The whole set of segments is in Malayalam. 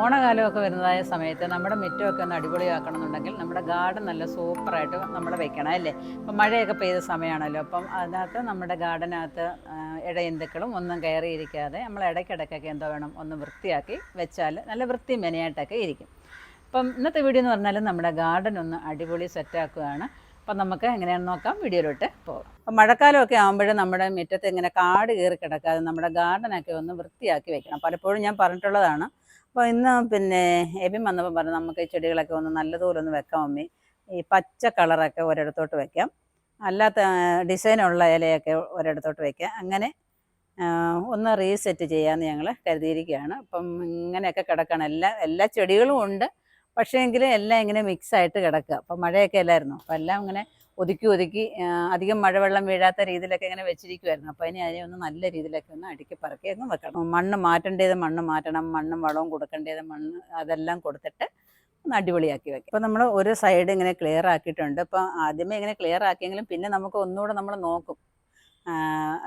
ഓണകാലമൊക്കെ വരുന്നതായ സമയത്ത് നമ്മുടെ മുറ്റമൊക്കെ ഒന്ന് അടിപൊളിയാക്കണം എന്നുണ്ടെങ്കിൽ നമ്മുടെ ഗാർഡൻ നല്ല സൂപ്പറായിട്ട് നമ്മൾ വെക്കണം അല്ലേ. അപ്പം മഴയൊക്കെ പെയ്ത സമയമാണല്ലോ, അപ്പം അതിനകത്ത് നമ്മുടെ ഗാർഡനകത്ത് ഇഴജന്തുക്കളും ഒന്നും കയറിയിരിക്കാതെ നമ്മൾ ഇടയ്ക്കിടയ്ക്കൊക്കെ എന്തോ വേണം ഒന്ന് വൃത്തിയാക്കി വെച്ചാൽ നല്ല വൃത്തിയും മെനയായിട്ടൊക്കെ ഇരിക്കും. അപ്പം ഇന്നത്തെ വീഡിയോ എന്ന് പറഞ്ഞാൽ നമ്മുടെ ഗാർഡൻ ഒന്ന് അടിപൊളി സെറ്റാക്കുകയാണ്. അപ്പം നമുക്ക് എങ്ങനെയാണെന്ന് നോക്കാം, വീഡിയോയിലോട്ട് പോകാം. അപ്പം മഴക്കാലമൊക്കെ ആകുമ്പോഴും നമ്മുടെ മുറ്റത്ത് ഇങ്ങനെ കാട് കയറി കിടക്കാതെ നമ്മുടെ ഗാർഡനൊക്കെ ഒന്ന് വൃത്തിയാക്കി വെക്കണം. പലപ്പോഴും ഞാൻ പറഞ്ഞിട്ടുള്ളതാണ്. അപ്പോൾ ഇന്ന് എബിൻ വന്നപ്പോൾ പറഞ്ഞു നമുക്ക് ഈ ചെടികളൊക്കെ ഒന്ന് നല്ലതുപോലെ ഒന്ന് വെക്കാം മമ്മി, ഈ പച്ച കളറൊക്കെ ഒരിടത്തോട്ട് വെക്കാം, അല്ലാത്ത ഡിസൈനുള്ള ഇലയൊക്കെ ഒരിടത്തോട്ട് വെക്കാം, അങ്ങനെ ഒന്ന് റീസെറ്റ് ചെയ്യാമെന്ന് ഞങ്ങൾ കരുതിയിരിക്കുകയാണ്. അപ്പം ഇങ്ങനെയൊക്കെ കിടക്കണം, എല്ലാ ചെടികളും ഉണ്ട്, പക്ഷേ എങ്കിൽ എല്ലാം ഇങ്ങനെ മിക്സായിട്ട് കിടക്കുക. അപ്പം മഴയൊക്കെ അല്ലായിരുന്നു, അപ്പം എല്ലാം ഇങ്ങനെ ഒതുക്കി അധികം മഴവെള്ളം വീഴാത്ത രീതിയിലൊക്കെ ഇങ്ങനെ വെച്ചിരിക്കുമായിരുന്നു. അപ്പോൾ അതിനെ ഒന്ന് നല്ല രീതിയിലൊക്കെ ഒന്ന് അടുക്കി പറക്കി അങ്ങ് വെക്കണം. മണ്ണ് മാറ്റേണ്ടത് മണ്ണ് മാറ്റണം, മണ്ണും വളവും കൊടുക്കേണ്ടത് മണ്ണ്, അതെല്ലാം കൊടുത്തിട്ട് ഒന്ന് അടിപൊളിയാക്കി വെക്കാം. അപ്പോൾ നമ്മൾ ഒരു സൈഡ് ഇങ്ങനെ ക്ലിയർ ആക്കിയിട്ടുണ്ട്. അപ്പോൾ ആദ്യമേ ഇങ്ങനെ ക്ലിയർ ആക്കിയെങ്കിലും പിന്നെ നമുക്ക് ഒന്നുകൂടെ നമ്മൾ നോക്കും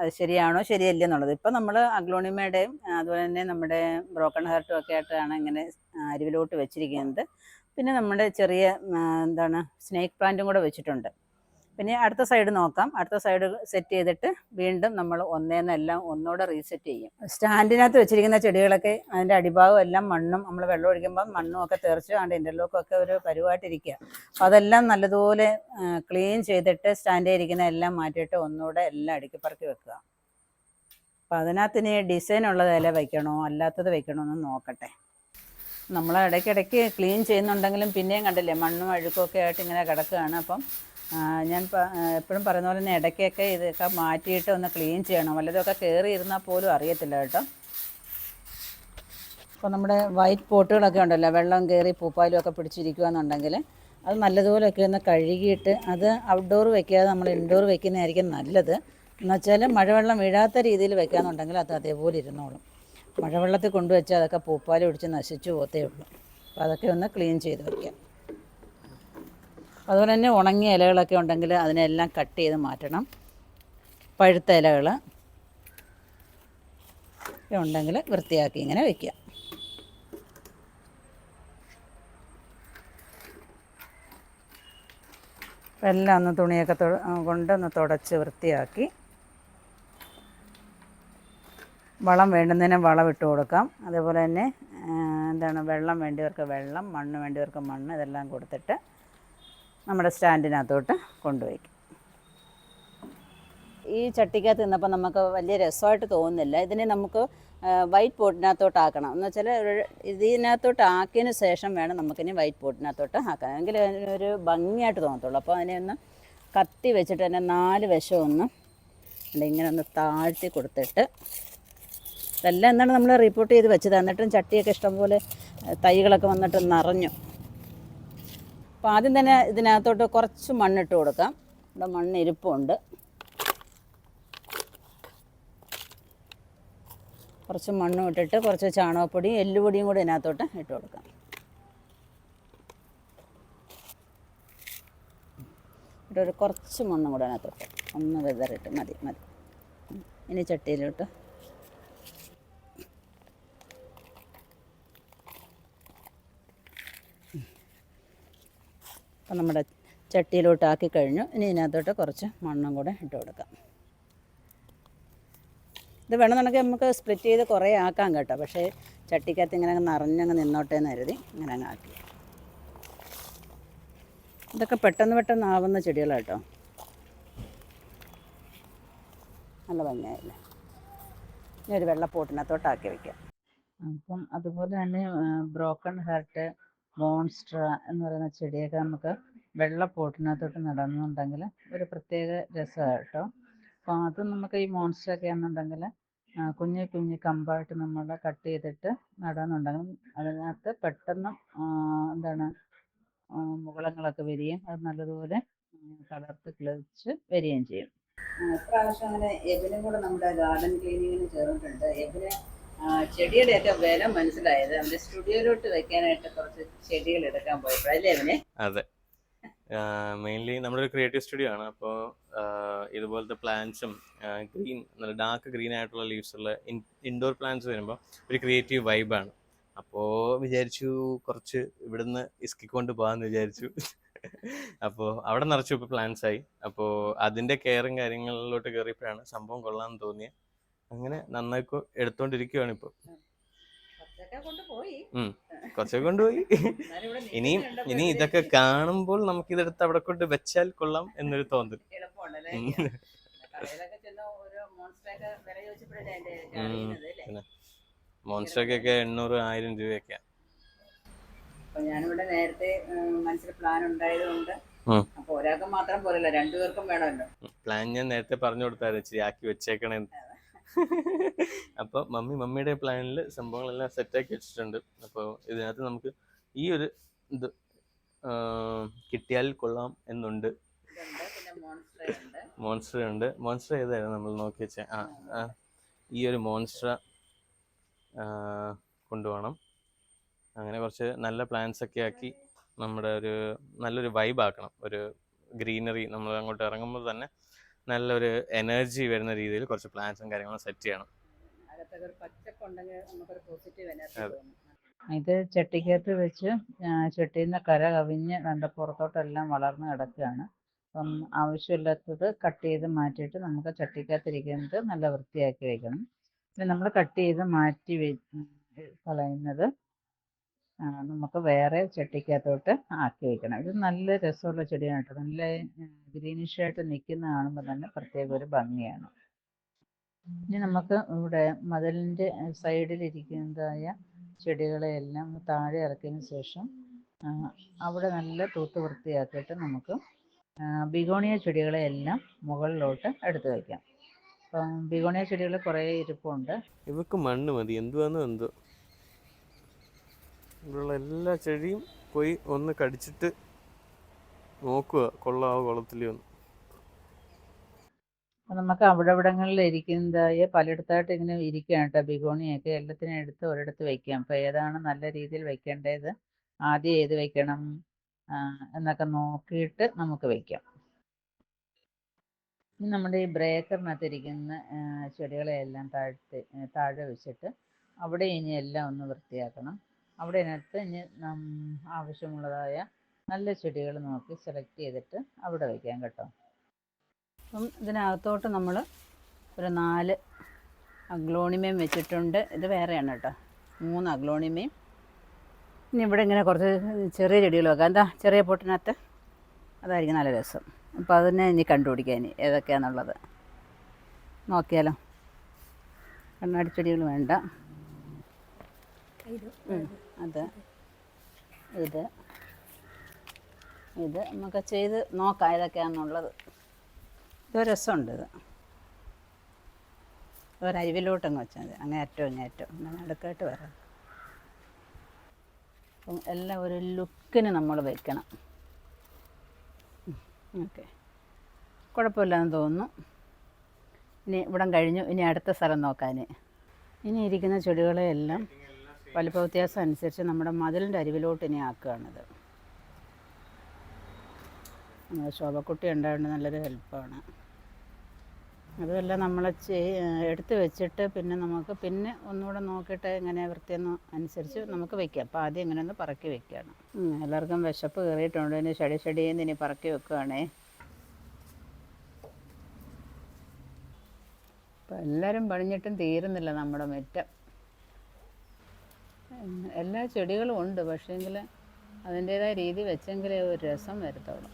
അത് ശരിയാണോ ശരിയല്ലേ എന്നുള്ളത്. ഇപ്പം നമ്മൾ അഗ്ലോണിമയുടെയും അതുപോലെ തന്നെ നമ്മുടെ ബ്രോക്കൺ ഹാർട്ടും ഒക്കെ ആയിട്ടാണ് ഇങ്ങനെ അരിവിലോട്ട് വെച്ചിരിക്കുന്നത്. പിന്നെ നമ്മുടെ ചെറിയ സ്നേക്ക് പ്ലാന്റും കൂടെ വെച്ചിട്ടുണ്ട്. പിന്നെ അടുത്ത സൈഡ് നോക്കാം. അടുത്ത സൈഡ് സെറ്റ് ചെയ്തിട്ട് വീണ്ടും നമ്മൾ ഒന്നേന്നെല്ലാം ഒന്നുകൂടെ റീസെറ്റ് ചെയ്യും. സ്റ്റാൻഡിനകത്ത് വെച്ചിരിക്കുന്ന ചെടികളൊക്കെ അതിൻ്റെ അടിഭാഗം എല്ലാം മണ്ണും നമ്മൾ വെള്ളം ഒഴിക്കുമ്പം മണ്ണും ഒക്കെ തെറിച്ച് അതിൻ്റെ ഇൻ്റർലോക്കൊക്കെ ഒരു പരുവായിട്ടിരിക്കുക. അപ്പോൾ അതെല്ലാം നല്ലതുപോലെ ക്ലീൻ ചെയ്തിട്ട് സ്റ്റാൻഡിൽ ഇരിക്കുന്ന എല്ലാം മാറ്റിയിട്ട് ഒന്നുകൂടെ എല്ലാം അടുക്കിപ്പറക്കി വെക്കുക. അപ്പോൾ അതിനകത്ത് ഇനി ഡിസൈനുള്ള ഇല വയ്ക്കണോ അല്ലാത്തത് വയ്ക്കണോ എന്ന് നോക്കട്ടെ. നമ്മൾ ഇടയ്ക്കിടയ്ക്ക് ക്ലീൻ ചെയ്യുന്നുണ്ടെങ്കിലും പിന്നെയും കണ്ടില്ലേ മണ്ണും അഴുക്കൊക്കെ ആയിട്ട് ഇങ്ങനെ കിടക്കുകയാണ്. അപ്പം ഞാൻ എപ്പോഴും പറയുന്ന പോലെ തന്നെ ഇടയ്ക്കൊക്കെ ഇതൊക്കെ മാറ്റിയിട്ട് ഒന്ന് ക്ലീൻ ചെയ്യണം, വല്ലതൊക്കെ കയറി ഇരുന്നാൽ പോലും അറിയത്തില്ല കേട്ടോ. അപ്പോൾ നമ്മുടെ വൈറ്റ് പോട്ടുകളൊക്കെ ഉണ്ടല്ലോ, വെള്ളം കയറി പൂപ്പാലും ഒക്കെ പിടിച്ചിരിക്കുക എന്നുണ്ടെങ്കിൽ അത് നല്ലതുപോലെയൊക്കെ ഒന്ന് കഴുകിയിട്ട് അത് ഔട്ട്ഡോർ വയ്ക്കാതെ നമ്മൾ ഇൻഡോർ വയ്ക്കുന്നതായിരിക്കും നല്ലത്. എന്നുവെച്ചാൽ മഴവെള്ളം വീഴാത്ത രീതിയിൽ വയ്ക്കാന്നുണ്ടെങ്കിൽ അത് അതേപോലെ ഇരുന്നോളും. മഴവെള്ളത്തിൽ കൊണ്ടുവച്ചാൽ അതൊക്കെ പൂപ്പാൽ പിടിച്ച് നശിച്ചു പോത്തേ ഉള്ളൂ. അപ്പോൾ അതൊക്കെ ഒന്ന് ക്ലീൻ ചെയ്ത് വയ്ക്കാം. അതുപോലെ തന്നെ ഉണങ്ങിയ ഇലകളൊക്കെ ഉണ്ടെങ്കിൽ അതിനെല്ലാം കട്ട് ചെയ്ത് മാറ്റണം. പഴുത്ത ഇലകൾ ഉണ്ടെങ്കിൽ വൃത്തിയാക്കി ഇങ്ങനെ വയ്ക്കുക. എല്ലാം ഒന്ന് തുണിയൊക്കെ കൊണ്ടൊന്ന് തുടച്ച് വൃത്തിയാക്കി വളം വേണ്ടുന്നതിന് വളം ഇട്ട് കൊടുക്കാം. അതേപോലെ തന്നെ വെള്ളം വേണ്ടിയവർക്ക് വെള്ളം, മണ്ണ് വേണ്ടിയവർക്ക് മണ്ണ്, ഇതെല്ലാം കൊടുത്തിട്ട് നമ്മുടെ സ്റ്റാൻഡിനകത്തോട്ട് കൊണ്ടുവയ്ക്കും. ഈ ചട്ടിക്കകത്ത് നിന്നപ്പോൾ നമുക്ക് വലിയ രസമായിട്ട് തോന്നുന്നില്ല. ഇതിനെ നമുക്ക് വൈറ്റ് പോട്ടിനകത്തോട്ട് ആക്കണം. എന്ന് വെച്ചാൽ ഇതിനകത്തോട്ട് ആക്കിയതിന് ശേഷം വേണം നമുക്കിനി വൈറ്റ് പോട്ടിനകത്തോട്ട് ആക്കാൻ, എങ്കിൽ ഒരു ഭംഗിയായിട്ട് തോന്നത്തുള്ളൂ. അപ്പോൾ അതിനെ ഒന്ന് കത്തി വെച്ചിട്ട് തന്നെ 4 വശം ഒന്ന് ഇങ്ങനെ ഒന്ന് താഴ്ത്തി കൊടുത്തിട്ട്, ഇതെല്ലാം നമ്മൾ റിപ്പോർട്ട് ചെയ്ത് വെച്ചത്. എന്നിട്ടും ചട്ടിയൊക്കെ ഇഷ്ടംപോലെ തൈകളൊക്കെ വന്നിട്ട് നിറഞ്ഞു. അപ്പോൾ ആദ്യം തന്നെ ഇതിനകത്തോട്ട് കുറച്ച് മണ്ണിട്ട് കൊടുക്കാം. ഇവിടെ മണ്ണ് ഇരിപ്പുണ്ട്. കുറച്ച് മണ്ണും ഇട്ടിട്ട് കുറച്ച് ചാണകപ്പൊടിയും എല്ലുപൊടിയും കൂടി ഇതിനകത്തോട്ട് ഇട്ട് കൊടുക്കാം. ഒരു കുറച്ച് മണ്ണും കൂടെ അതിനകത്തോട്ട് ഒന്ന് വെതറിട്ട് മതി. ഇനി ചട്ടിയിലോട്ട് അപ്പം നമ്മുടെ ചട്ടിയിലോട്ട് ആക്കി കഴിഞ്ഞു. ഇനി ഇതിനകത്തോട്ട് കുറച്ച് മണ്ണും കൂടെ ഇട്ട് കൊടുക്കാം. ഇത് വേണമെന്നുണ്ടെങ്കിൽ നമുക്ക് സ്പ്ലിറ്റ് ചെയ്ത് കുറേ ആക്കാം കേട്ടോ, പക്ഷേ ചട്ടിക്കകത്ത് ഇങ്ങനെ നിറഞ്ഞങ്ങ് നിന്നോട്ടേ എന്ന് കരുതി ഇങ്ങനെ അങ്ങ് ആക്കി. ഇതൊക്കെ പെട്ടെന്ന് ആവുന്ന ചെടികളാണ് കേട്ടോ, നല്ല ഭംഗിയായില്ലേ. ഇനി ഒരു വെള്ളപ്പോട്ടിനകത്തോട്ടാക്കി വയ്ക്കാം. അപ്പം അതുപോലെ തന്നെ ബ്രോക്കൺ ഹാർട്ട്, മോൺസ്റ്റർ എന്ന് പറയുന്ന ചെടിയൊക്കെ നമുക്ക് വെള്ളപ്പോട്ടിനകത്തോട്ട് നടന്നുണ്ടെങ്കിൽ ഒരു പ്രത്യേക രസമാണ് കേട്ടോ. അപ്പോൾ അത് നമുക്ക് ഈ മോൺസ്റ്ററൊക്കെ ആണെന്നുണ്ടെങ്കിൽ കുഞ്ഞു കമ്പായിട്ട് നമ്മൾ കട്ട് ചെയ്തിട്ട് നടാന്നുണ്ടെങ്കിൽ അതിനകത്ത് പെട്ടെന്ന് മുകളങ്ങളൊക്കെ വരികയും അത് നല്ലതുപോലെ തളർത്ത് കിളിച്ച് വരികയും ചെയ്യും. ഇപ്രാവശ്യം അങ്ങനെ എബിനും കൂടെ നമ്മുടെ ഗാർഡൻ ക്ലീനിങ്ങിന് ചേർന്നിട്ടുണ്ട്. എബിന് ചെടിയുടെയൊക്കെ വില മനസ്സിലായത് അവൻ്റെ സ്റ്റുഡിയോയിലോട്ട് വെക്കാനായിട്ട് കുറച്ച് ചെടികൾ എടുക്കാൻ പോയപ്പോഴല്ലേ എബിനെ? അതെ, മെയിൻലി നമ്മളൊരു ക്രിയേറ്റീവ് സ്റ്റുഡിയോ ആണ്. അപ്പോൾ ഇതുപോലത്തെ പ്ലാന്റ്സും ഗ്രീൻ, നല്ല ഡാർക്ക് ഗ്രീൻ ആയിട്ടുള്ള ലീവ്സ് ഉള്ള ഇൻഡോർ പ്ലാന്റ്സ് വരുമ്പോൾ ഒരു ക്രിയേറ്റീവ് വൈബാണ്. അപ്പോൾ വിചാരിച്ചു കുറച്ച് ഇവിടുന്ന് ഇസ്കിക്കൊണ്ട് പോകാമെന്ന് വിചാരിച്ചു. അപ്പോൾ അവിടെ നിറച്ചു ഇപ്പോൾ പ്ലാൻസ് ആയി. അപ്പോൾ അതിൻ്റെ കെയറും കാര്യങ്ങളിലോട്ട് കയറിയപ്പോഴാണ് സംഭവം കൊള്ളാമെന്ന് തോന്നിയത്. അങ്ങനെ നന്നായി എടുത്തോണ്ടിരിക്കുകയാണ് ഇപ്പോൾ. കുറച്ചൊക്കെ കൊണ്ടുപോയി. ഇനി ഇതൊക്കെ കാണുമ്പോൾ നമുക്കിതെടുത്ത് അവിടെ കൊണ്ട് വെച്ചാൽ കൊള്ളാം എന്നൊരു തോന്നൽ. പിന്നെ മോൺസ്റ്റർക്കൊക്കെ 800-1000 രൂപയൊക്കെയാണ്. ഞാനിവിടെ നേരത്തെ മനസ്സിൽ പ്ലാൻ ഉണ്ടായതുകൊണ്ട് അപ്പൊ ഒരാൾക്ക് മാത്രം പോരല്ലോ, രണ്ടുപേർക്കും വേണമല്ലോ. പ്ലാൻ ഞാൻ നേരത്തെ പറഞ്ഞു കൊടുത്തായിരുന്നു, ഇച്ചിരി ആക്കി വെച്ചേക്കണേ. അപ്പോൾ മമ്മിയുടെ പ്ലാനിൽ സംഭവങ്ങളെല്ലാം സെറ്റാക്കി വെച്ചിട്ടുണ്ട്. അപ്പോൾ ഇതിനകത്ത് നമുക്ക് ഈ ഒരു ഇത് കിട്ടിയാൽ കൊള്ളാം എന്നുണ്ട്. മോൺസ്റ്റർ ഉണ്ട്. മോൺസ്റ്റർ ഏതായിരുന്നു നമ്മൾ നോക്കി വെച്ചേ? ഈ ഒരു മോൺസ്റ്റർ കൊണ്ടുപോകണം. അങ്ങനെ കുറച്ച് നല്ല പ്ലാൻസ് ഒക്കെ ആക്കി നമ്മുടെ ഒരു നല്ലൊരു വൈബ് ആക്കണം. ഒരു ഗ്രീനറി, നമ്മൾ അങ്ങോട്ട് ഇറങ്ങുമ്പോൾ തന്നെ നല്ലൊരു എനർജി വരുന്ന രീതിയിൽ കുറച്ച് പ്ലാൻസും കാര്യങ്ങളും സെറ്റ് ചെയ്യണം. ഇത് ചട്ടിക്കകത്ത് വെച്ച് ചട്ടിയിൽ നിന്ന് കര കവിഞ്ഞ് നല്ല പുറത്തോട്ടെല്ലാം വളർന്ന് കിടക്കുകയാണ്. അപ്പം ആവശ്യമില്ലാത്തത് കട്ട് ചെയ്ത് മാറ്റിയിട്ട് നമുക്ക് ചട്ടിക്കകത്തിരിക്കുന്നത് നല്ല വൃത്തിയാക്കി വെക്കണം. പിന്നെ നമ്മൾ കട്ട് ചെയ്ത് മാറ്റി കളയുന്നത് നമുക്ക് വേറെ ചട്ടിക്കകത്തോട്ട് ആക്കി വെക്കണം. ഇത് നല്ല രസമുള്ള ചെടിയാണ് കേട്ടോ. നല്ല ഗ്രീനിഷായിട്ട് നിൽക്കുന്ന കാണുമ്പോൾ തന്നെ പ്രത്യേക ഒരു ഭംഗിയാണ്. ഇനി നമുക്ക് ഇവിടെ മതിലിൻ്റെ സൈഡിലിരിക്കുന്നതായ ചെടികളെയെല്ലാം താഴെ ഇറക്കിയതിന് ശേഷം അവിടെ നല്ല തൂത്ത് വൃത്തിയാക്കിയിട്ട് നമുക്ക് ബിഗോണിയ ചെടികളെയെല്ലാം മുകളിലോട്ട് എടുത്ത് വയ്ക്കാം. അപ്പം ബിഗോണിയ ചെടികൾ കുറേ ഇരിപ്പുണ്ട്. ഇവക്ക് മണ്ണ് മതി, എന്തുവാന്നോ എന്തോ. ഇവിടെയുള്ള എല്ലാ ചെടിയും പോയി ഒന്ന് കടിച്ചിട്ട് നോക്കുക കൊള്ളാവോ കൊള്ളത്തില്ലയോ എന്ന്. നമുക്ക് അവിടങ്ങളിൽ ഇരിക്കുന്നതായ പലയിടത്തായിട്ട് ഇങ്ങനെ ഇരിക്കുകയാണ് കേട്ടോ. ബിഗോണിയൊക്കെ എല്ലാത്തിനും എടുത്ത് ഒരിടത്ത് വയ്ക്കാം. അപ്പോൾ ഏതാണ് നല്ല രീതിയിൽ വെക്കേണ്ടത്, ആദ്യം ഏത് വെക്കണം എന്നൊക്കെ നോക്കിയിട്ട് നമുക്ക് വയ്ക്കാം. നമ്മുടെ ഈ ബ്രേക്കറിനകത്ത് ഇരിക്കുന്ന ചെടികളെയെല്ലാം താഴെ വെച്ചിട്ട് അവിടെ ഇനി എല്ലാം ഒന്ന് വൃത്തിയാക്കണം. അവിടെ അതിനകത്ത് ഇനി ആവശ്യമുള്ളതായ നല്ല ചെടികൾ നോക്കി സെലക്ട് ചെയ്തിട്ട് അവിടെ വയ്ക്കാം കേട്ടോ. അപ്പം ഇതിനകത്തോട്ട് നമ്മൾ ഒരു 4 അഗ്ലോണിമയും വെച്ചിട്ടുണ്ട്. ഇത് വേറെയാണ് കേട്ടോ, 3 അഗ്ലോണിമയും. ഇനി ഇവിടെ ഇങ്ങനെ കുറച്ച് ചെറിയ ചെടികൾ വെക്കാം. എന്താ ചെറിയ പൊട്ടിനകത്ത് അതായിരിക്കും നല്ല രസം. അപ്പോൾ അതിനെ ഇനി കണ്ടുപിടിക്കാം ഇനി ഏതൊക്കെയാണെന്നുള്ളത് നോക്കിയാലോ. കണ്ണാടി ചെടികൾ വേണ്ട. അത് ഇത് നമുക്ക് ചെയ്ത് നോക്കാം ഏതൊക്കെയാണെന്നുള്ളത്. ഇതൊരു രസമുണ്ട്. ഇത് ഒരരിവിലോട്ടങ്ങ് വെച്ചാൽ മതി, അങ്ങേയറ്റം ഇങ്ങേയറ്റം അങ്ങനെ അടുക്കായിട്ട് വരാം. അപ്പം എല്ലാം ഒരു ലുക്കിന് നമ്മൾ വെക്കണം. ഓക്കെ, കുഴപ്പമില്ലെന്ന് തോന്നുന്നു. ഇനി ഇവിടം കഴിഞ്ഞു. ഇനി അടുത്ത സ്ഥലം നോക്കാൻ. ഇനി ഇരിക്കുന്ന ചെടികളെയെല്ലാം വലിപ്പ വ്യത്യാസം അനുസരിച്ച് നമ്മുടെ മതിലിൻ്റെ അരിവിലോട്ട് ഇനി ആക്കുകയാണിത്. നമ്മുടെ ശോഭക്കുട്ടി ഉണ്ടായതുകൊണ്ട് നല്ലൊരു ഹെൽപ്പാണ്. അതുമല്ല നമ്മൾ എടുത്ത് വെച്ചിട്ട് പിന്നെ നമുക്ക് പിന്നെ ഒന്നുകൂടെ നോക്കിയിട്ട് എങ്ങനെ വൃത്തിയെന്ന് അനുസരിച്ച് നമുക്ക് വയ്ക്കാം. അപ്പോൾ ആദ്യം ഇങ്ങനെ ഒന്ന് പറക്കി വെക്കുകയാണ്. എല്ലാവർക്കും വിശപ്പ് കയറിയിട്ടുണ്ട്. ഇനി ചെടിയെന്ന് ഇനി പറക്കി വെക്കുകയാണേ. അപ്പോൾ എല്ലാവരും പണിഞ്ഞിട്ടും തീരുന്നില്ല നമ്മുടെ മുറ്റം. എല്ലാ ചെടികളും ഉണ്ട്, പക്ഷേങ്കിൽ അതിൻ്റേതായ രീതി വെച്ചെങ്കിലേ ഒരു രസം വരത്തുള്ളൂ.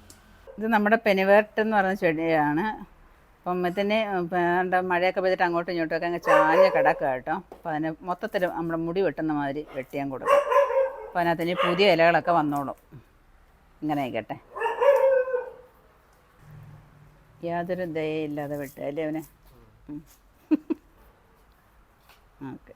ഇത് നമ്മുടെ പെനിവേർട്ട് എന്ന് പറയുന്ന ചെടിയാണ്. അപ്പം ഇതിന് മഴയൊക്കെ പെയ്തിട്ട് അങ്ങോട്ടും ഇങ്ങോട്ടുമൊക്കെ അങ്ങ് ചാഞ്ഞ് കിടക്കുക കേട്ടോ. അപ്പോൾ അതിന് മൊത്തത്തിൽ നമ്മുടെ മുടി വെട്ടുന്ന മാതിരി വെട്ടിയാൻ കൊടുക്കും. അപ്പോൾ അതിനകത്ത് ഇനി പുതിയ ഇലകളൊക്കെ വന്നോളും. ഇങ്ങനെ ആയിക്കട്ടെ. യാതൊരു ദയയില്ലാതെ വെട്ടുക അല്ലേ അവനെ. ഓക്കെ,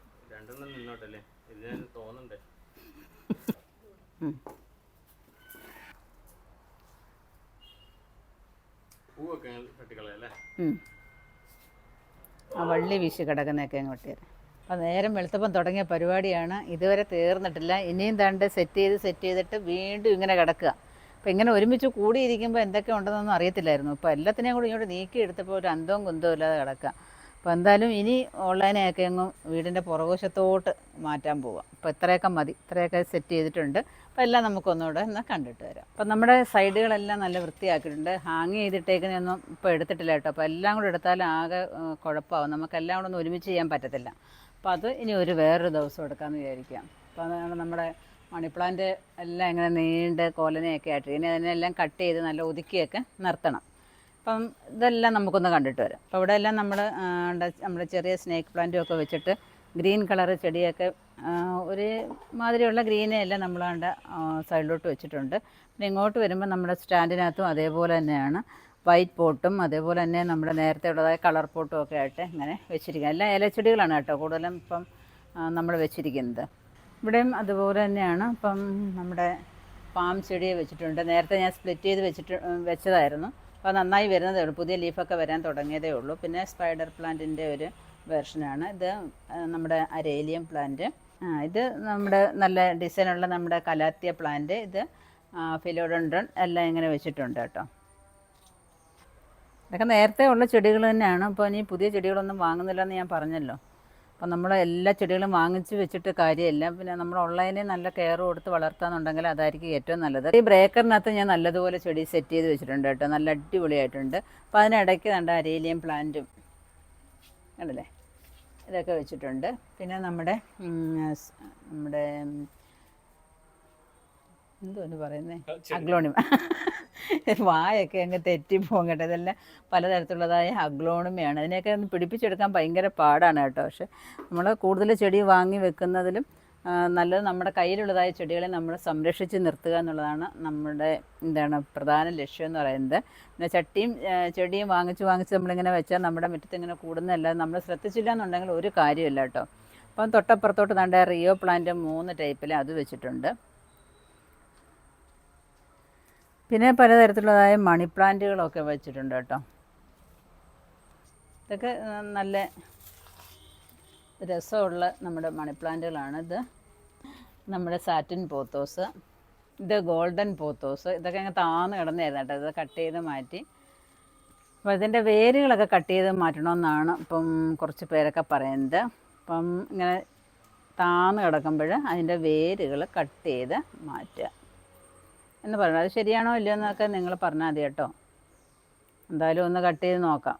ആ വള്ളി വീശി കിടക്കുന്നതൊക്കെ അങ്ങ് വെട്ടിയത്. അപ്പോൾ നേരം വെളുത്തപ്പം തുടങ്ങിയ പരിപാടിയാണ്, ഇതുവരെ തീർന്നിട്ടില്ല. ഇനിയും തണ്ട് സെറ്റ് ചെയ്തിട്ട് വീണ്ടും ഇങ്ങനെ കിടക്കുക. അപ്പോൾ ഇങ്ങനെ ഒരുമിച്ച് കൂടിയിരിക്കുമ്പോൾ എന്തൊക്കെ ഉണ്ടെന്നൊന്നും അറിയത്തില്ലായിരുന്നു. ഇപ്പോൾ എല്ലാത്തിനെയും കൂടി ഇങ്ങോട്ട് നീക്കി എടുത്തപ്പോൾ ഒരു അന്തവും കുന്തവും ഇല്ലാതെ കിടക്കുക. അപ്പോൾ എന്തായാലും ഇനി ഓൺലൈനൊക്കെ അങ്ങ് വീടിൻ്റെ പുറകുവശത്തോട്ട് മാറ്റാൻ പോവാം. അപ്പോൾ ഇത്രയൊക്കെ മതി, ഇത്രയൊക്കെ സെറ്റ് ചെയ്തിട്ടുണ്ട്. അപ്പോൾ എല്ലാം നമുക്കൊന്നുകൂടെ എന്നാൽ കണ്ടിട്ട് വരാം. അപ്പം നമ്മുടെ സൈഡുകളെല്ലാം നല്ല വൃത്തിയാക്കിയിട്ടുണ്ട്. ഹാങ് ചെയ്തിട്ടേക്കുന്നൊന്നും ഇപ്പോൾ എടുത്തിട്ടില്ല കേട്ടോ. അപ്പോൾ എല്ലാം കൂടെ എടുത്താൽ ആകെ കുഴപ്പമാവും, നമുക്കെല്ലാം കൂടെ ഒന്നും ഒരുമിച്ച് ചെയ്യാൻ പറ്റത്തില്ല. അപ്പോൾ അത് ഇനി വേറൊരു ദിവസം എടുക്കാമെന്ന് വിചാരിക്കാം. അപ്പോൾ അതാണ് നമ്മുടെ മണി പ്ലാന്റ് എല്ലാം ഇങ്ങനെ നീണ്ട് കോലനയൊക്കെ ആയിട്ട് ഇനി അതിനെല്ലാം കട്ട് ചെയ്ത് നല്ല ഒതുക്കിയൊക്കെ നിർത്തണം. അപ്പം ഇതെല്ലാം നമുക്കൊന്ന് കണ്ടിട്ട് വരാം. അപ്പോൾ ഇവിടെ എല്ലാം നമ്മുടെ ചെറിയ സ്നേക്ക് പ്ലാന്റും ഒക്കെ വെച്ചിട്ട് ഗ്രീൻ കളറ് ചെടിയൊക്കെ ഒരു മാതിരിയുള്ള ഗ്രീനെല്ലാം നമ്മളാണ്ട് സൈഡിലോട്ട് വെച്ചിട്ടുണ്ട്. പിന്നെ ഇങ്ങോട്ട് വരുമ്പോൾ നമ്മുടെ സ്റ്റാൻഡിനകത്തും അതേപോലെ തന്നെയാണ് വൈറ്റ് പോട്ടും അതേപോലെ തന്നെ നമ്മുടെ നേരത്തെ ഉള്ളതായ കളർ പോട്ടും ഒക്കെ ആയിട്ട് ഇങ്ങനെ വെച്ചിരിക്കുക. എല്ലാം ഇലച്ചെടികളാണ് കേട്ടോ കൂടുതലും ഇപ്പം നമ്മൾ വെച്ചിരിക്കുന്നത്. ഇവിടെയും അതുപോലെ തന്നെയാണ്. ഇപ്പം നമ്മുടെ പാം ചെടിയെ വെച്ചിട്ടുണ്ട്. നേരത്തെ ഞാൻ സ്പ്ലിറ്റ് ചെയ്ത് വെച്ചതായിരുന്നു. അപ്പോൾ നന്നായി വരുന്നതേ ഉള്ളൂ, പുതിയ ലീഫൊക്കെ വരാൻ തുടങ്ങിയതേ ഉള്ളൂ. പിന്നെ സ്പൈഡർ പ്ലാന്റിൻ്റെ ഒരു വെർഷനാണ് ഇത്, നമ്മുടെ അരേലിയം പ്ലാന്റ്. ഇത് നമ്മുടെ നല്ല ഡിസൈനുള്ള നമ്മുടെ കലാത്തിയ പ്ലാന്റ്. ഇത് ഫിലോഡൻഡ്രൺ എല്ലാം ഇങ്ങനെ വെച്ചിട്ടുണ്ട് കേട്ടോ. ഇതൊക്കെ നേരത്തെ ഉള്ള ചെടികൾ തന്നെയാണ്. അപ്പോൾ ഇനി പുതിയ ചെടികളൊന്നും വാങ്ങുന്നില്ലെന്ന് ഞാൻ പറഞ്ഞല്ലോ. അപ്പം നമ്മൾ എല്ലാ ചെടികളും വാങ്ങിച്ച് വെച്ചിട്ട് കാര്യമില്ല. പിന്നെ നമ്മൾ ഓൺലൈനിൽ നല്ല കെയർ കൊടുത്ത് വളർത്താന്നുണ്ടെങ്കിൽ അതായിരിക്കും ഏറ്റവും നല്ലത്. ഈ ബ്രേക്കറിനകത്ത് ഞാൻ നല്ലതുപോലെ ചെടി സെറ്റ് ചെയ്ത് വെച്ചിട്ടുണ്ട് കേട്ടോ, നല്ല അടിപൊളിയായിട്ടുണ്ട്. അപ്പോൾ അതിനിടയ്ക്ക് കണ്ട അരേലിയം പ്ലാന്റും കണ്ടല്ലേ ഇതൊക്കെ വെച്ചിട്ടുണ്ട്. പിന്നെ നമ്മുടെ എന്തോന്ന് പറയുന്നത് അഗ്ലോണിമ വായൊക്കെ അങ്ങ് തെറ്റിപ്പോകും കേട്ടോ. ഇതെല്ലാം പലതരത്തിലുള്ളതായ അഗ്ലോണിമയാണ്. അതിനെയൊക്കെ ഒന്ന് പിടിപ്പിച്ചെടുക്കാൻ ഭയങ്കര പാടാണ് കേട്ടോ. പക്ഷെ നമ്മൾ കൂടുതൽ ചെടി വാങ്ങി വെക്കുന്നതിലും നല്ലത് നമ്മുടെ കയ്യിലുള്ളതായ ചെടികളെ നമ്മൾ സംരക്ഷിച്ച് നിർത്തുക എന്നുള്ളതാണ് നമ്മുടെ പ്രധാന ലക്ഷ്യം എന്ന് പറയുന്നത്. പിന്നെ ചട്ടിയും ചെടിയും വാങ്ങിച്ച് നമ്മളിങ്ങനെ വെച്ചാൽ നമ്മുടെ മുറ്റത്ത് ഇങ്ങനെ കൂടുന്നതല്ല, നമ്മൾ ശ്രദ്ധിച്ചില്ല എന്നുണ്ടെങ്കിൽ ഒരു കാര്യമില്ല കേട്ടോ. അപ്പം തൊട്ടപ്പുറത്തോട്ട് ദാണ്ടെ റിയോ പ്ലാന്റ് 3 ടൈപ്പിൽ അത് വെച്ചിട്ടുണ്ട്. പിന്നെ പലതരത്തിലുള്ളതായ മണി പ്ലാന്റുകളൊക്കെ വെച്ചിട്ടുണ്ട് കേട്ടോ. ഇതൊക്കെ നല്ല രസമുള്ള നമ്മുടെ മണി പ്ലാന്റുകളാണ്. ഇത് നമ്മുടെ സാറ്റിൻ പോത്തോസ്, ഇത് ഗോൾഡൻ പോത്തോസ്. ഇതൊക്കെ അങ്ങ് താന്ന് കിടന്നായിരുന്നു കേട്ടോ. ഇത് കട്ട് ചെയ്ത് മാറ്റി. അപ്പോൾ ഇതിൻ്റെ വേരുകളൊക്കെ കട്ട് ചെയ്ത് മാറ്റണമെന്നാണ് ഇപ്പം കുറച്ച് പേരൊക്കെ പറയുന്നത്. അപ്പം ഇങ്ങനെ താന്ന് കിടക്കുമ്പോൾ അതിൻ്റെ വേരുകൾ കട്ട് ചെയ്ത് മാറ്റുക എന്ന് പറയുന്നത്. അത് ശരിയാണോ ഇല്ലയോ എന്നൊക്കെ നിങ്ങൾ പറഞ്ഞാൽ മതി കേട്ടോ. എന്തായാലും ഒന്ന് കട്ട് ചെയ്ത് നോക്കാം.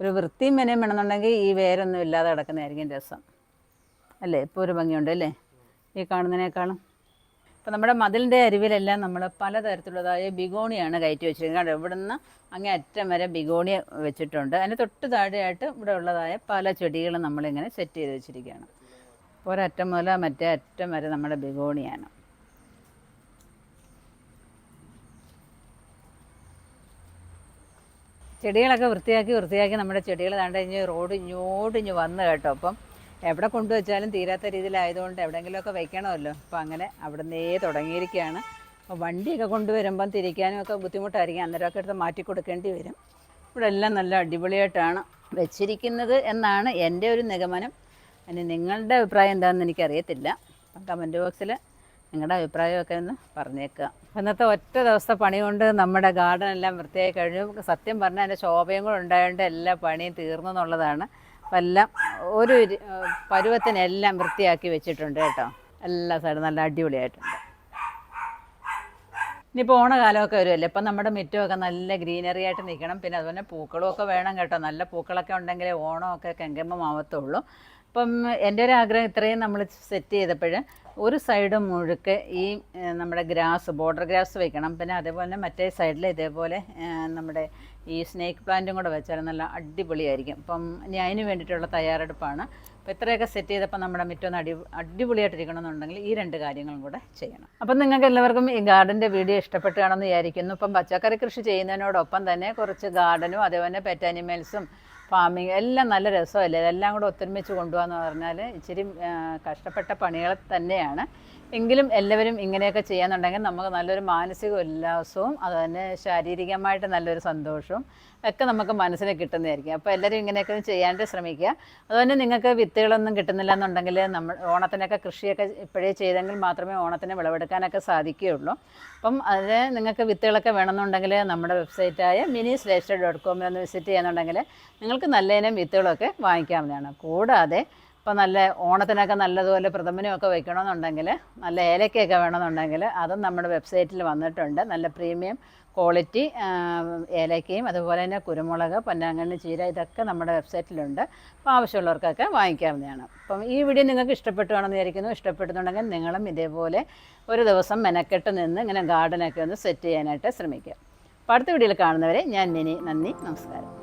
ഒരു വൃത്തിയും മെനയും വേണമെന്നുണ്ടെങ്കിൽ ഈ വേരൊന്നും ഇല്ലാതെ കിടക്കുന്നതായിരിക്കും രസം അല്ലേ. ഇപ്പോൾ ഒരു ഭംഗിയുണ്ട് അല്ലേ ഈ കാണുന്നതിനേക്കാളും. ഇപ്പോൾ നമ്മുടെ മതിലിൻ്റെ അരിവിലെല്ലാം നമ്മൾ പലതരത്തിലുള്ളതായ ബിഗോണിയാണ് കയറ്റി വെച്ചിരിക്കുന്നത്. ഇവിടുന്ന് അങ്ങേ അറ്റം വരെ ബിഗോണിയ വെച്ചിട്ടുണ്ട്. അതിന് തൊട്ട് താഴെയായിട്ട് ഇവിടെ ഉള്ളതായ പല ചെടികളും നമ്മളിങ്ങനെ സെറ്റ് ചെയ്ത് വെച്ചിരിക്കുകയാണ്. ഒരറ്റം മുതൽ മറ്റേ അറ്റം വരെ നമ്മുടെ ബിഗോണിയാണ്. ചെടികളൊക്കെ വൃത്തിയാക്കി നമ്മുടെ ചെടികൾ താണ്ട് കഴിഞ്ഞ് റോഡ് ഇങ്ങോട്ട് വന്ന് കേട്ടോ. അപ്പം എവിടെ കൊണ്ടുവച്ചാലും തീരാത്ത രീതിയിലായതുകൊണ്ട് എവിടെയെങ്കിലുമൊക്കെ വയ്ക്കണമല്ലോ. അപ്പോൾ അങ്ങനെ അവിടെ നിന്നേ തുടങ്ങിയിരിക്കുകയാണ്. അപ്പോൾ വണ്ടിയൊക്കെ കൊണ്ടുവരുമ്പം തിരിക്കാനും ഒക്കെ ബുദ്ധിമുട്ടായിരിക്കും, അന്നേരമൊക്കെ എടുത്ത് മാറ്റി കൊടുക്കേണ്ടി വരും. ഇവിടെ എല്ലാം നല്ല അടിപൊളിയായിട്ടാണ് വെച്ചിരിക്കുന്നത് എന്നാണ് എൻ്റെ ഒരു നിഗമനം. അതിന് നിങ്ങളുടെ അഭിപ്രായം എന്താണെന്ന് എനിക്കറിയത്തില്ല. അപ്പം കമൻറ്റ് ബോക്സിൽ നിങ്ങളുടെ അഭിപ്രായമൊക്കെ ഒന്ന് പറഞ്ഞേക്കുക. ഇന്നത്തെ ഒറ്റ ദിവസത്തെ പണി കൊണ്ട് നമ്മുടെ ഗാർഡൻ എല്ലാം വൃത്തിയായി കഴിഞ്ഞു. സത്യം പറഞ്ഞാൽ എൻ്റെ ശോഭയും കൂടെ ഉണ്ടായതുകൊണ്ട് എല്ലാ പണിയും തീർന്നു എന്നുള്ളതാണ്. അപ്പം എല്ലാം ഒരു പരുവത്തിനെല്ലാം വൃത്തിയാക്കി വെച്ചിട്ടുണ്ട് കേട്ടോ. എല്ലാ സൈഡും നല്ല അടിപൊളിയായിട്ടുണ്ട്. ഇനിയിപ്പോൾ ഓണകാലമൊക്കെ വരുമല്ലേ. ഇപ്പം നമ്മുടെ മുറ്റമൊക്കെ നല്ല ഗ്രീനറി ആയിട്ട് നിൽക്കണം. പിന്നെ അതുപോലെ പൂക്കളും ഒക്കെ വേണം കേട്ടോ. നല്ല പൂക്കളൊക്കെ ഉണ്ടെങ്കിലേ ഓണമൊക്കെ കെങ്കമ്മമാവത്തുള്ളൂ. അപ്പം എൻ്റെ ഒരു ആഗ്രഹം ഇത്രയും നമ്മൾ സെറ്റ് ചെയ്തപ്പോൾ ഒരു സൈഡ് മുഴുക്കെ ഈ നമ്മുടെ ബോർഡർ ഗ്രാസ് വയ്ക്കണം. പിന്നെ അതേപോലെ തന്നെ മറ്റേ സൈഡിൽ ഇതേപോലെ നമ്മുടെ ഈ സ്നേക്ക് പ്ലാന്റും കൂടെ വെച്ചാൽ നല്ല അടിപൊളിയായിരിക്കും. അപ്പം ഇനി അതിന് വേണ്ടിയിട്ടുള്ള തയ്യാറെടുപ്പാണ്. അപ്പോൾ ഇത്രയൊക്കെ സെറ്റ് ചെയ്തപ്പോൾ നമ്മുടെ മുറ്റം അടിപൊളിയായിട്ടിരിക്കണമെന്നുണ്ടെങ്കിൽ ഈ 2 കാര്യങ്ങളും കൂടെ ചെയ്യണം. അപ്പം നിങ്ങൾക്ക് എല്ലാവർക്കും ഈ ഗാർഡൻ്റെ വീഡിയോ ഇഷ്ടപ്പെട്ട് കാണുമെന്ന് വിചാരിക്കുന്നു. ഇപ്പം പച്ചക്കറി കൃഷി ചെയ്യുന്നതിനോടൊപ്പം തന്നെ കുറച്ച് ഗാർഡനും അതേപോലെ പെറ്റ് അനിമൽസും ഫാമിങ് എല്ലാം നല്ല രസമല്ലേ. ഇതെല്ലാം കൂടെ ഒത്തൊരുമിച്ച് കൊണ്ടുപോകാന്ന് പറഞ്ഞാൽ ഇച്ചിരി കഷ്ടപ്പെട്ട പണികൾ തന്നെയാണ്. എങ്കിലും എല്ലാവരും ഇങ്ങനെയൊക്കെ ചെയ്യാന്നുണ്ടെങ്കിൽ നമുക്ക് നല്ലൊരു മാനസിക ഉല്ലാസവും അതുതന്നെ ശാരീരികമായിട്ട് നല്ലൊരു സന്തോഷവും ഒക്കെ നമുക്ക് മനസ്സിന് കിട്ടുന്നതായിരിക്കും. അപ്പോൾ എല്ലാവരും ഇങ്ങനെയൊക്കെ ചെയ്യാണ്ട് ശ്രമിക്കുക. അതുതന്നെ നിങ്ങൾക്ക് വിത്തുകളൊന്നും കിട്ടുന്നില്ല എന്നുണ്ടെങ്കിൽ നമ്മൾ ഓണത്തിനൊക്കെ കൃഷിയൊക്കെ ഇപ്പോഴേ ചെയ്തെങ്കിൽ മാത്രമേ ഓണത്തിന് വിളവെടുക്കാനൊക്കെ സാധിക്കുകയുള്ളൂ. അപ്പം അതിന് നിങ്ങൾക്ക് വിത്തുകളൊക്കെ വേണമെന്നുണ്ടെങ്കിൽ നമ്മുടെ വെബ്സൈറ്റായ mini-com ഒന്ന് വിസിറ്റ് ചെയ്യുന്നുണ്ടെങ്കിൽ നിങ്ങൾക്ക് നല്ല ഇനം വിത്തുകളൊക്കെ വാങ്ങിക്കാവുന്നതാണ്. കൂടാതെ ഇപ്പോൾ നല്ല ഓണത്തിനൊക്കെ നല്ലതുപോലെ പ്രഥമനുമൊക്കെ വയ്ക്കണമെന്നുണ്ടെങ്കിൽ നല്ല ഏലക്കയൊക്കെ വേണമെന്നുണ്ടെങ്കിൽ അതും നമ്മുടെ വെബ്സൈറ്റിൽ വന്നിട്ടുണ്ട്. നല്ല പ്രീമിയം ക്വാളിറ്റി ഏലക്കയും അതുപോലെ തന്നെ കുരുമുളക്, പൊന്നാങ്കണ്ണി, ചീര ഇതൊക്കെ നമ്മുടെ വെബ്സൈറ്റിലുണ്ട്. അപ്പോൾ ആവശ്യമുള്ളവർക്കൊക്കെ വാങ്ങിക്കാവുന്നതാണ്. അപ്പം ഈ വീഡിയോ നിങ്ങൾക്ക് ഇഷ്ടപ്പെട്ടുവാണെന്ന് വിചാരിക്കുന്നു. ഇഷ്ടപ്പെടുന്നുണ്ടെങ്കിൽ നിങ്ങളും ഇതേപോലെ ഒരു ദിവസം മെനക്കെട്ട് നിന്ന് ഇങ്ങനെ ഗാർഡനൊക്കെ ഒന്ന് സെറ്റ് ചെയ്യാനായിട്ട് ശ്രമിക്കുക. അപ്പോൾ അടുത്ത വീഡിയോയിൽ കാണുന്നവരെ ഞാൻ മിനി. നന്ദി, നമസ്കാരം.